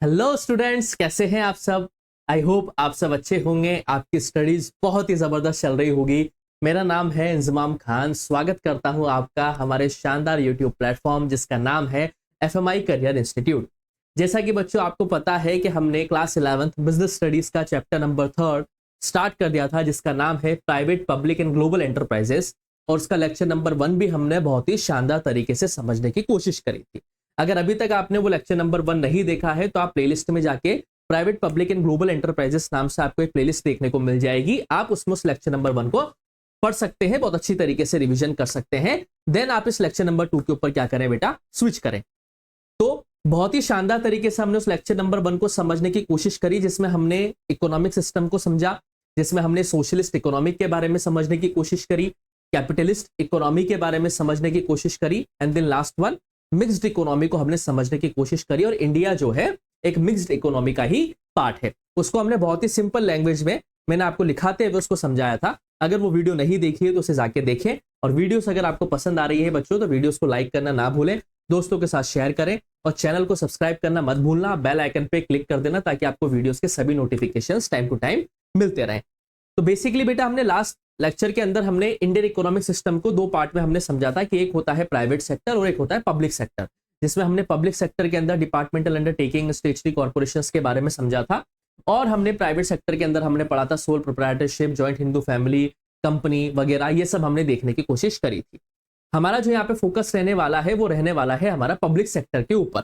Hello students, कैसे हैं आप सब। आई होप आप सब अच्छे होंगे। आपकी स्टडीज बहुत ही जबरदस्त चल रही होगी। मेरा नाम है इंजमाम खान। स्वागत करता हूं आपका हमारे शानदार यूट्यूब प्लेटफॉर्म जिसका नाम है एफएमआई करियर इंस्टीट्यूट। जैसा कि बच्चों आपको पता है कि हमने क्लास 11th बिजनेस स्टडीज का चैप्टर नंबर 3 स्टार्ट कर दिया था जिसका नाम है private public and global enterprises, और उसका लेक्चर नंबर 1 भी हमने बहुत ही शानदार तरीके से समझने की कोशिश करी थी। अगर अभी तक आपने वो लेक्चर नंबर 1 नहीं देखा है तो आप प्लेलिस्ट में जाके private public and global enterprises नाम से आपको एक प्लेलिस्ट देखने को मिल जाएगी। आप उसमें उस लेक्चर नंबर 1 को पढ़ सकते हैं, बहुत अच्छी तरीके से रिवीजन कर सकते हैं। देन आप इस लेक्चर नंबर 2 के ऊपर क्या करें बेटा, स्विच करें। तो बहुत ही शानदार तरीके से हमने उस लेक्चर नंबर 1 को समझने की कोशिश करी, जिसमें हमने इकोनॉमिक सिस्टम को समझा, जिसमें हमने सोशलिस्ट इकोनॉमिक के बारे में समझने की कोशिश करी, कैपिटलिस्ट इकोनॉमी के बारे में समझने की कोशिश करी, and then last one mixed economy को हमने समझने की कोशिश करी। और इंडिया जो है एक मिक्स्ड इकोनॉमी का ही पार्ट है। उसको हमने बहुत ही सिंपल लैंग्वेज में मैंने आपको लिखाते हुए उसको समझाया था। अगर वो वीडियो नहीं देखी है तो उसे जाके देखें। और वीडियोस अगर आपको पसंद आ रही है बच्चों तो वीडियोस को लाइक करना ना भूलें, दोस्तों के साथ शेयर करें और चैनल को सब्सक्राइब करना मत भूलना। बेल आइकन पे क्लिक कर देना ताकि आपको वीडियोस के सभी नोटिफिकेशंस टाइम टू टाइम मिलते रहें। तो बेसिकली बेटा हमने लास्ट लेक्चर के अंदर हमने इंडियन इकोनॉमिक सिस्टम को 2 पार्ट में हमने समझा था कि एक होता है प्राइवेट सेक्टर और एक होता है पब्लिक सेक्टर, जिसमें हमने पब्लिक सेक्टर के अंदर डिपार्टमेंटल अंडरटेकिंग, स्टेचुटरी कॉर्पोरेशंस के बारे में समझा था। और हमने प्राइवेट सेक्टर के अंदर हमने पढ़ा था sole proprietorship, joint Hindu family, company वगैरह, ये सब हमने देखने की कोशिश करी थी। हमारा जो यहाँ पे फोकस रहने वाला है वो रहने वाला है हमारा पब्लिक सेक्टर के ऊपर।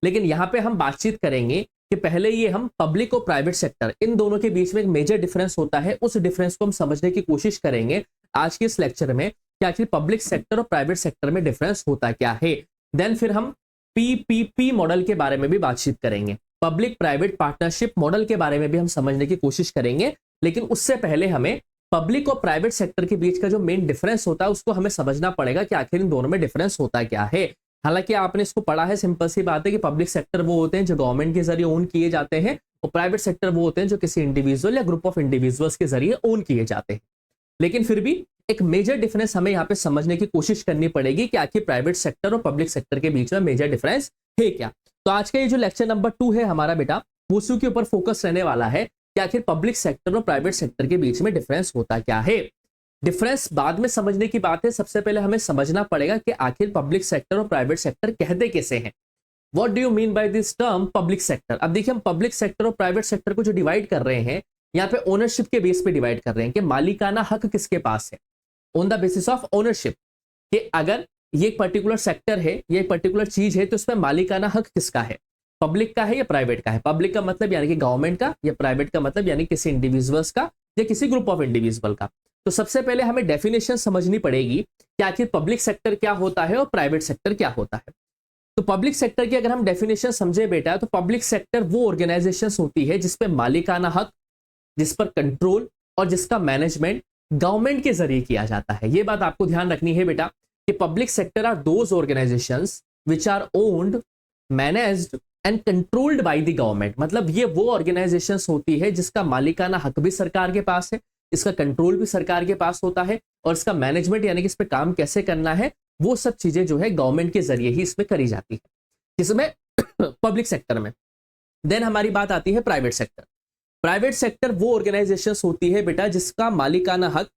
लेकिन यहाँ पे हम बातचीत करेंगे कि पहले ये हम पब्लिक और प्राइवेट सेक्टर इन दोनों के बीच में एक मेजर डिफरेंस होता है, उस डिफरेंस को हम समझने की कोशिश करेंगे आज के इस लेक्चर में कि आखिर पब्लिक सेक्टर और प्राइवेट सेक्टर में डिफरेंस होता क्या है। देन फिर हम पीपीपी मॉडल के बारे में भी बातचीत करेंगे, पब्लिक प्राइवेट पार्टनरशिप मॉडल के बारे में भी हम समझने की कोशिश करेंगे। लेकिन उससे पहले हमें पब्लिक और प्राइवेट सेक्टर के बीच का जो मेन डिफरेंस होता है उसको हमें समझना पड़ेगा कि आखिर इन दोनों में डिफरेंस होता क्या है। हालांकि आपने इसको पढ़ा है, सिंपल सी बात है कि पब्लिक सेक्टर वो होते हैं जो गवर्नमेंट के जरिए ओन किए जाते हैं और प्राइवेट सेक्टर वो होते हैं जो किसी इंडिविजुअल या ग्रुप ऑफ इंडिविजुअल्स के जरिए ओन किए जाते हैं। लेकिन फिर भी एक मेजर डिफरेंस हमें यहाँ पे समझने की कोशिश करनी पड़ेगी कि आखिर प्राइवेट सेक्टर और पब्लिक सेक्टर के बीच में मेजर डिफरेंस है क्या। तो आज का ये जो लेक्चर नंबर 2 है हमारा बेटा, वो उसी के ऊपर फोकस रहने वाला है कि आखिर पब्लिक सेक्टर और प्राइवेट सेक्टर के बीच में डिफरेंस होता क्या है। डिफरेंस बाद में समझने की बात है, सबसे पहले हमें समझना पड़ेगा कि आखिर पब्लिक सेक्टर और प्राइवेट सेक्टर कहते कैसे हैं। What do you mean by this term public sector. अब देखिए हम पब्लिक सेक्टर और प्राइवेट सेक्टर को जो डिवाइड कर रहे हैं यहाँ पे ओनरशिप के बेस पे डिवाइड कर रहे हैं कि मालिकाना हक किसके पास है, on the basis of ownership. कि अगर ये एक पर्टिकुलर सेक्टर है, ये एक पर्टिकुलर चीज है तो उसमें मालिकाना हक किसका है, पब्लिक का है या प्राइवेट का है। पब्लिक का मतलब यानी कि गवर्नमेंट का, या प्राइवेट का मतलब यानी किसी इंडिविजुअल्स का या किसी ग्रुप ऑफ इंडिविजुअल का। तो सबसे पहले हमें डेफिनेशन समझनी पड़ेगी कि आखिर पब्लिक सेक्टर क्या होता है और प्राइवेट सेक्टर क्या होता है। तो पब्लिक सेक्टर की अगर हम डेफिनेशन समझे बेटा, तो पब्लिक सेक्टर वो ऑर्गेनाइजेशन होती है जिसपे मालिकाना हक, जिस पर कंट्रोल और जिसका मैनेजमेंट गवर्नमेंट के जरिए किया जाता है। ये बात आपको ध्यान रखनी है बेटा कि public sector are those organisations which are owned, managed and controlled by the government. मतलब ये वो ऑर्गेनाइजेशंस होती है जिसका मालिकाना हक भी सरकार के पास है, इसका कंट्रोल भी सरकार के पास होता है और इसका मैनेजमेंट यानी कि इस पे काम कैसे करना है वो सब चीजें जो है गवर्नमेंट के जरिए ही इसमें करी जाती है, जिसमें पब्लिक सेक्टर में। देन हमारी बात आती है प्राइवेट सेक्टर। प्राइवेट सेक्टर वो ऑर्गेनाइजेशंस होती है बेटा जिसका मालिकाना हक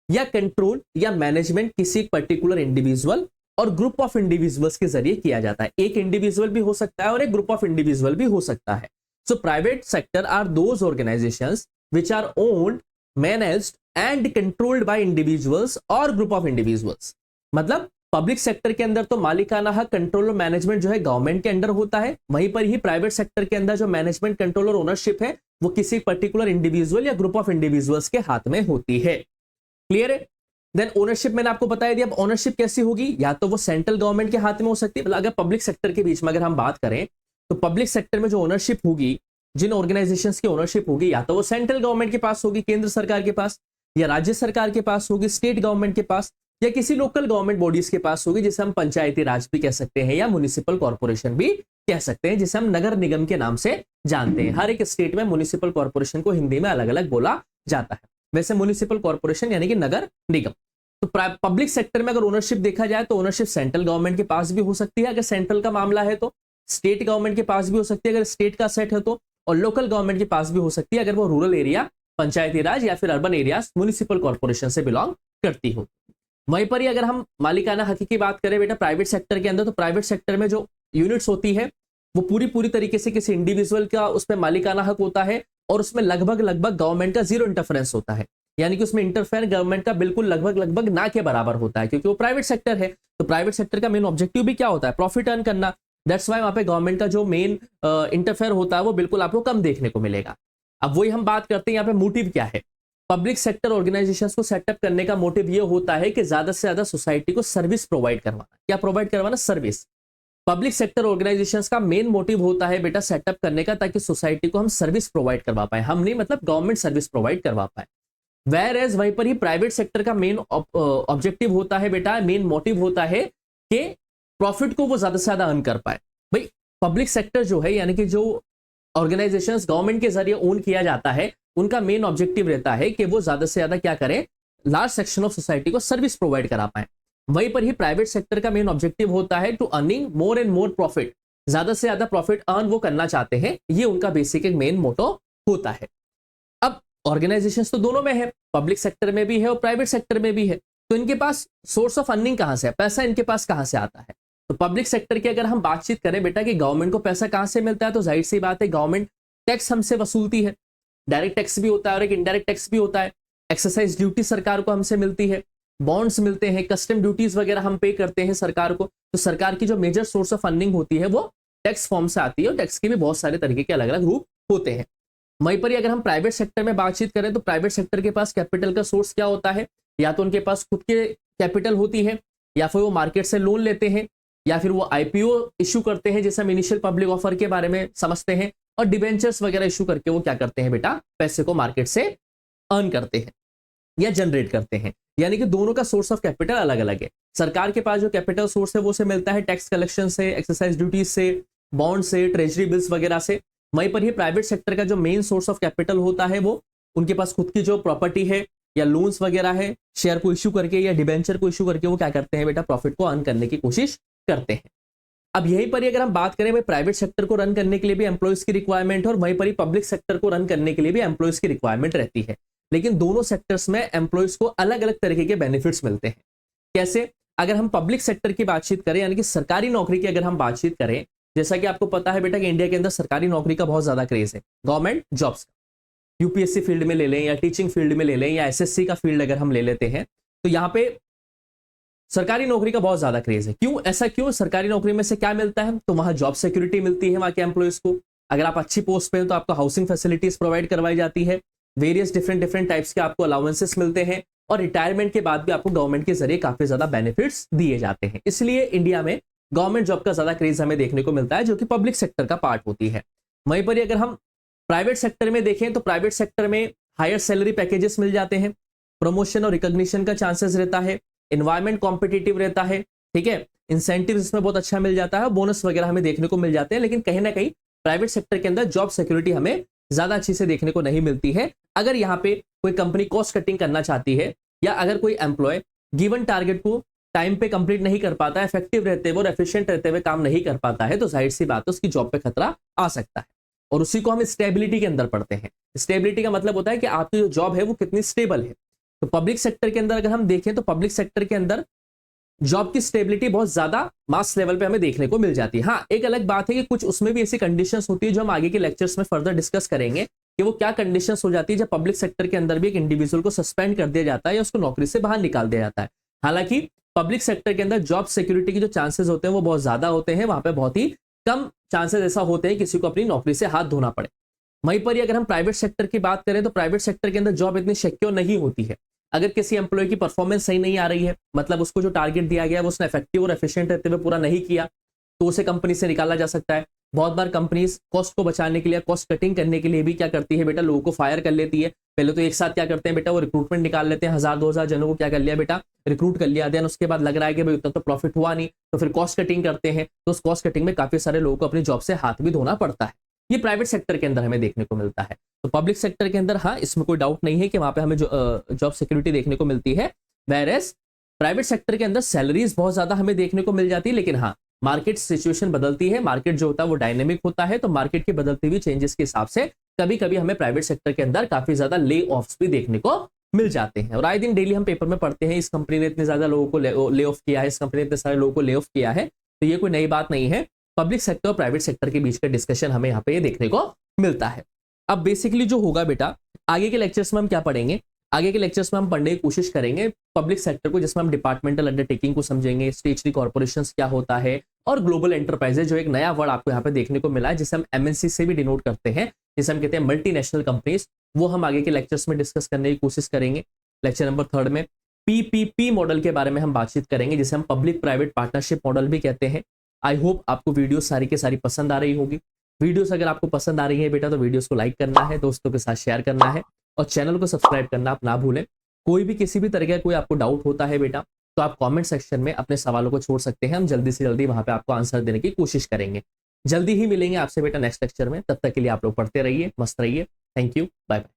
या कंट्रोल या मैनेजमेंट किसी पर्टिकुलर इंडिविजुअल और ग्रुप ऑफ इंडिविजुअल्स के जरिए किया जाता है। एक इंडिविजुअल भी हो सकता है और एक ग्रुप ऑफ इंडिविजुअल भी हो सकता है। So private sector are those organisations which are owned, managed and controlled by individuals और ग्रुप ऑफ इंडिविजुअल्स। मतलब पब्लिक सेक्टर के अंदर तो मालिकाना हक, कंट्रोल और मैनेजमेंट जो है गवर्नमेंट के अंडर होता है, वहीं पर ही प्राइवेट सेक्टर के अंदर जो मैनेजमेंट, कंट्रोल और ओनरशिप है वो किसी पर्टिकुलर इंडिविजुअल या ग्रुप ऑफ इंडिविजुअल्स के हाथ में होती है। क्लियर है। देन ओनरशिप मैंने आपको बता दिया। अब ओनरशिप कैसी होगी, या तो वो सेंट्रल गवर्नमेंट के हाथ में हो सकती है। मतलब अगर पब्लिक सेक्टर के बीच में अगर हम बात करें तो पब्लिक सेक्टर में जो ओनरशिप होगी, जिन ऑर्गेनाइजेशंस की ओनरशिप होगी, या तो वो सेंट्रल गवर्नमेंट के पास होगी, केंद्र सरकार के पास, या राज्य सरकार के पास होगी, स्टेट गवर्नमेंट के पास, या किसी लोकल गवर्नमेंट बॉडीज के पास होगी, जिसे हम पंचायती राज भी कह सकते हैं या म्युनिसिपल कॉर्पोरेशन भी कह सकते हैं, जिसे हम नगर निगम के नाम से जानते हैं। हर एक स्टेट में म्युनिसिपल कॉर्पोरेशन को हिंदी में अलग अलग बोला जाता है। वैसे म्युनिसिपल कॉर्पोरेशन यानी कि नगर निगम। तो पब्लिक सेक्टर में अगर ओनरशिप देखा जाए तो ओनरशिप सेंट्रल गवर्नमेंट के पास भी हो सकती है अगर सेंट्रल का मामला है तो, स्टेट गवर्नमेंट के पास भी हो सकती है अगर स्टेट का सेट है तो, और लोकल गवर्नमेंट के पास भी हो सकती है अगर वो रूरल एरिया, पंचायती राज या फिर अर्बन एरियाज, म्युनिसिपल कॉर्पोरेशन से बिलोंग करती हो। वहीं पर ही अगर हम मालिकाना हक की बात करें बेटा प्राइवेट सेक्टर के अंदर, तो प्राइवेट सेक्टर में जो यूनिट्स होती है वो पूरी तरीके से किसी इंडिविजुअल का उसमें मालिकाना हक होता है, और उसमें लगभग गवर्नमेंट का जीरो इंटरफेरेंस होता है, यानी कि उसमें इंटरफेयर गवर्नमेंट का बिल्कुल लगभग ना के बराबर होता है, क्योंकि वो प्राइवेट सेक्टर है। तो प्राइवेट सेक्टर का मेन ऑब्जेक्टिव भी क्या होता है? प्रॉफिट अर्न करना। दैट्स वाई वहां पे गवर्नमेंट का जो मेन इंटरफेयर होता है वो बिल्कुल आपको कम देखने को मिलेगा। अब वही हम बात करते हैं यहाँ पे मोटिव क्या है। पब्लिक सेक्टर ऑर्गेनाइजेशंस को सेटअप करने का मोटिव ये होता है कि ज्यादा से ज्यादा सोसाइटी को सर्विस प्रोवाइड करवाना। क्या प्रोवाइड करवाना? सर्विस। पब्लिक सेक्टर ऑर्गेनाइजेशंस का मेन मोटिव होता है बेटा सेटअप करने का, ताकि सोसाइटी को हम सर्विस प्रोवाइड करवा पाए, हम नहीं मतलब गवर्नमेंट सर्विस प्रोवाइड करवा पाए। वेयर एज वहीं पर ही प्राइवेट सेक्टर का मेन ऑब्जेक्टिव होता है बेटा, मेन मोटिव होता है कि प्रॉफिट को वो ज्यादा से ज्यादा अर्न कर पाए। भाई पब्लिक सेक्टर जो है यानी कि जो ऑर्गेनाइजेशंस गवर्नमेंट के जरिए ओन किया जाता है, उनका मेन ऑब्जेक्टिव रहता है कि वो ज्यादा से ज्यादा क्या करें, लार्ज सेक्शन ऑफ सोसाइटी को सर्विस प्रोवाइड करा पाए। वहीं पर ही प्राइवेट सेक्टर का मेन ऑब्जेक्टिव होता है to earning more and more profit, ज्यादा से ज्यादा प्रॉफिट अर्न वो करना चाहते हैं, ये उनका बेसिक एक मेन मोटो होता है। अब ऑर्गेनाइजेशंस तो दोनों में है, पब्लिक सेक्टर में भी है और प्राइवेट सेक्टर में भी है, तो इनके पास सोर्स ऑफ अर्निंग कहां से है, पैसा इनके पास कहां से आता है? तो पब्लिक सेक्टर की अगर हम बातचीत करें बेटा कि गवर्नमेंट को पैसा कहां से मिलता है, तो जाहिर सी बात है गवर्नमेंट टैक्स हमसे वसूलती है। डायरेक्ट टैक्स भी होता है और एक इनडायरेक्ट टैक्स भी होता है। एक्सरसाइज ड्यूटी सरकार को हमसे मिलती है, बॉन्ड्स मिलते हैं, कस्टम ड्यूटीज वगैरह हम पे करते हैं सरकार को। तो सरकार की जो मेजर सोर्स ऑफ अर्निंग होती है वो टैक्स फॉर्म से आती है, और टैक्स के भी बहुत सारे तरीके के अलग अलग रूप होते हैं। वहीं पर ही अगर हम प्राइवेट सेक्टर में बातचीत करें तो प्राइवेट सेक्टर के पास कैपिटल का सोर्स क्या होता है? या तो उनके पास खुद के कैपिटल होती है, या फिर वो मार्केट से लोन लेते हैं, या फिर वो आईपीओ इश्यू करते हैं, जैसे हम इनिशियल पब्लिक ऑफर के बारे में समझते हैं, और डिबेंचर्स वगैरह इश्यू करके वो क्या करते हैं बेटा, पैसे को मार्केट से अर्न करते हैं या जनरेट करते हैं। यानी कि दोनों का सोर्स ऑफ कैपिटल अलग अलग है। सरकार के पास जो कैपिटल सोर्स है वो से मिलता है टैक्स कलेक्शन से, एक्सरसाइज ड्यूटीज से, बॉन्ड से, ट्रेजरी बिल्स वगैरह से। वहीं पर ही प्राइवेट सेक्टर का जो मेन सोर्स ऑफ कैपिटल होता है वो उनके पास खुद की जो प्रॉपर्टी है या लोन्स वगैरह है, शेयर को इश्यू करके या डिबेंचर को इश्यू करके वो क्या करते हैं बेटा, प्रॉफिट को अर्न करने की कोशिश करते हैं। अब यहीं पर ही अगर हम बात करें, प्राइवेट सेक्टर को रन करने के लिए भी एम्प्लॉयज की रिक्वायरमेंट है, और वहीं पर ही पब्लिक सेक्टर को रन करने के लिए भी एम्प्लॉयज की रिक्वायरमेंट रहती है। लेकिन दोनों सेक्टर्स में एम्प्लॉयज को अलग अलग तरीके के बेनिफिट्स मिलते हैं। कैसे? अगर हम पब्लिक सेक्टर की बातचीत करें यानी कि सरकारी नौकरी की अगर हम बातचीत करें, जैसा कि आपको पता है बेटा कि इंडिया के अंदर सरकारी नौकरी का बहुत ज्यादा क्रेज है, गवर्नमेंट जॉब्स का। यूपीएससी फील्ड में ले लें या टीचिंग फील्ड में ले लें या एसएससी का फील्ड अगर हम ले लेते हैं, तो यहाँ पे सरकारी नौकरी का बहुत ज्यादा क्रेज है। क्यों? ऐसा क्यों? सरकारी नौकरी में से क्या मिलता है? तो वहां जॉब सिक्योरिटी मिलती है वहां के एम्प्लॉयज को। अगर आप अच्छी पोस्ट पे हो तो आपको हाउसिंग फैसिलिटीज प्रोवाइड करवाई जाती है, वेरियस डिफरेंट टाइप्स के आपको अलाउंसेस मिलते हैं, और रिटायरमेंट के बाद भी आपको गवर्नमेंट के जरिए काफी ज्यादा बेनिफिट्स दिए जाते हैं। इसलिए इंडिया में गवर्नमेंट जॉब का ज्यादा क्रेज हमें देखने को मिलता है, जो कि पब्लिक सेक्टर का पार्ट होती है। वहीं पर अगर हम प्राइवेट सेक्टर में देखें तो प्राइवेट सेक्टर में हायर सैलरी पैकेजेस मिल जाते हैं, प्रमोशन और रिकॉग्निशन का चांसेस रहता है, एनवायरमेंट कॉम्पिटिटिव रहता है, ठीक है, इंसेंटिव इसमें बहुत अच्छा मिल जाता है, बोनस वगैरह हमें देखने को मिल जाते हैं। लेकिन कहीं ना कहीं प्राइवेट सेक्टर के अंदर जॉब सिक्योरिटी हमें ज्यादा अच्छी से देखने को नहीं मिलती है। अगर यहाँ पे कोई कंपनी कॉस्ट कटिंग करना चाहती है, या अगर कोई एम्प्लॉय गिवन टारगेट को टाइम पे कंप्लीट नहीं कर पाता है, इफेक्टिव रहते हुए और एफिशिएंट रहते हुए काम नहीं कर पाता है, तो जाहिर सी बात है उसकी जॉब पे खतरा आ सकता है। और उसी को हम स्टेबिलिटी के अंदर पढ़ते हैं। स्टेबिलिटी का मतलब होता है कि आपकी जो जॉब है वो कितनी स्टेबल है। तो पब्लिक सेक्टर के अंदर अगर हम देखें तो पब्लिक सेक्टर के अंदर जॉब की स्टेबिलिटी बहुत ज्यादा मास लेवल पे हमें देखने को मिल जाती है। हाँ, एक अलग बात है कि कुछ उसमें भी ऐसी कंडीशंस होती है जो हम आगे के लेक्चर्स में फर्दर डिस्कस करेंगे कि वो क्या कंडीशंस हो जाती है जब पब्लिक सेक्टर के अंदर भी एक इंडिविजुअल को सस्पेंड कर दिया जाता है या उसको नौकरी से बाहर निकाल दिया जाता है। हालांकि पब्लिक सेक्टर के अंदर जॉब सिक्योरिटी के जो चांसेस होते हैं वो बहुत ज्यादा होते हैं, वहां पे बहुत ही कम चांसेस ऐसा होते हैं किसी को अपनी नौकरी से हाथ धोना पड़े। वहीं पर अगर हम प्राइवेट सेक्टर की बात करें तो प्राइवेट सेक्टर के अंदर जॉब इतनी सिक्योर नहीं होती है। अगर किसी एम्प्लॉय की परफॉर्मेंस सही नहीं आ रही है, मतलब उसको जो टारगेट दिया गया है वो उसने इफेक्टिव और एफिशिएंट रहते हुए पूरा नहीं किया, तो उसे कंपनी से निकाला जा सकता है। बहुत बार कंपनीज कॉस्ट को बचाने के लिए, कॉस्ट कटिंग करने के लिए भी क्या करती है बेटा, लोगों को फायर कर लेती है। पहले तो एक साथ क्या करते हैं बेटा, वो रिक्रूटमेंट निकाल लेते हैं, 1000-2000 जनों को क्या कर लिया बेटा, रिक्रूट कर लिया। देन उसके बाद लग रहा है कि भाई उतना तो प्रॉफिट हुआ नहीं, तो फिर कॉस्ट कटिंग करते हैं। तो उस कॉस्ट कटिंग में काफी सारे लोगों को अपनी जॉब से हाथ भी धोना पड़ता है। ये प्राइवेट सेक्टर के अंदर हमें देखने को मिलता है। तो पब्लिक सेक्टर के अंदर हाँ, इसमें कोई डाउट नहीं है कि वहां पे हमें जॉब सिक्योरिटी देखने को मिलती है। वेयरएज प्राइवेट सेक्टर के अंदर सैलरीज बहुत ज्यादा हमें देखने को मिल जाती है, लेकिन हाँ, मार्केट सिचुएशन बदलती है, मार्केट जो होता है वो डायनेमिक होता है, तो मार्केट की बदलती हुई चेंजेस के हिसाब से कभी कभी हमें प्राइवेट सेक्टर के अंदर काफी ज्यादा ले ऑफ्स भी देखने को मिल जाते हैं। और आए दिन डेली हम पेपर में पढ़ते हैं इस कंपनी ने इतने ज्यादा लोगों को ले ऑफ किया है, इस कंपनी ने इतने सारे लोगों को ले ऑफ किया है, तो ये कोई नई बात नहीं है। पब्लिक सेक्टर और प्राइवेट सेक्टर के बीच का डिस्कशन हमें यहाँ पे ये देखने को मिलता है। अब बेसिकली जो होगा बेटा, आगे के लेक्चर्स में हम क्या पढ़ेंगे, आगे के लेक्चर्स में हम पढ़ने की कोशिश करेंगे पब्लिक सेक्टर को, जिसमें हम डिपार्टमेंटल अंडरटेकिंग को समझेंगे, स्टेचुटरी कॉर्पोरेशंस क्या होता है, और ग्लोबल एंटरप्राइजेज, जो एक नया वर्ड आपको यहाँ पे देखने को मिला है जिसे हम एमएनसी से भी डिनोट करते हैं, जिसे हम कहते हैं मल्टीनेशनल कंपनीज, वो हम आगे के लेक्चर्स में डिस्कस करने की कोशिश करेंगे। लेक्चर नंबर 3 में पीपीपी मॉडल के बारे में हम बातचीत करेंगे, जिसे हम पब्लिक प्राइवेट पार्टनरशिप मॉडल भी कहते हैं। आई होप आपको वीडियो सारी के सारी पसंद आ रही होगी। वीडियोस अगर आपको पसंद आ रही है बेटा, तो वीडियोस को लाइक करना है, दोस्तों के साथ शेयर करना है, और चैनल को सब्सक्राइब करना आप ना भूलें। कोई भी किसी भी तरह का कोई आपको डाउट होता है बेटा, तो आप कमेंट सेक्शन में अपने सवालों को छोड़ सकते हैं, हम जल्दी से जल्दी वहां पे आपको आंसर देने की कोशिश करेंगे। जल्दी ही मिलेंगे आपसे बेटा नेक्स्ट लेक्चर में, तब तक के लिए आप लोग पढ़ते रहिए, मस्त रहिए। Thank you, bye bye.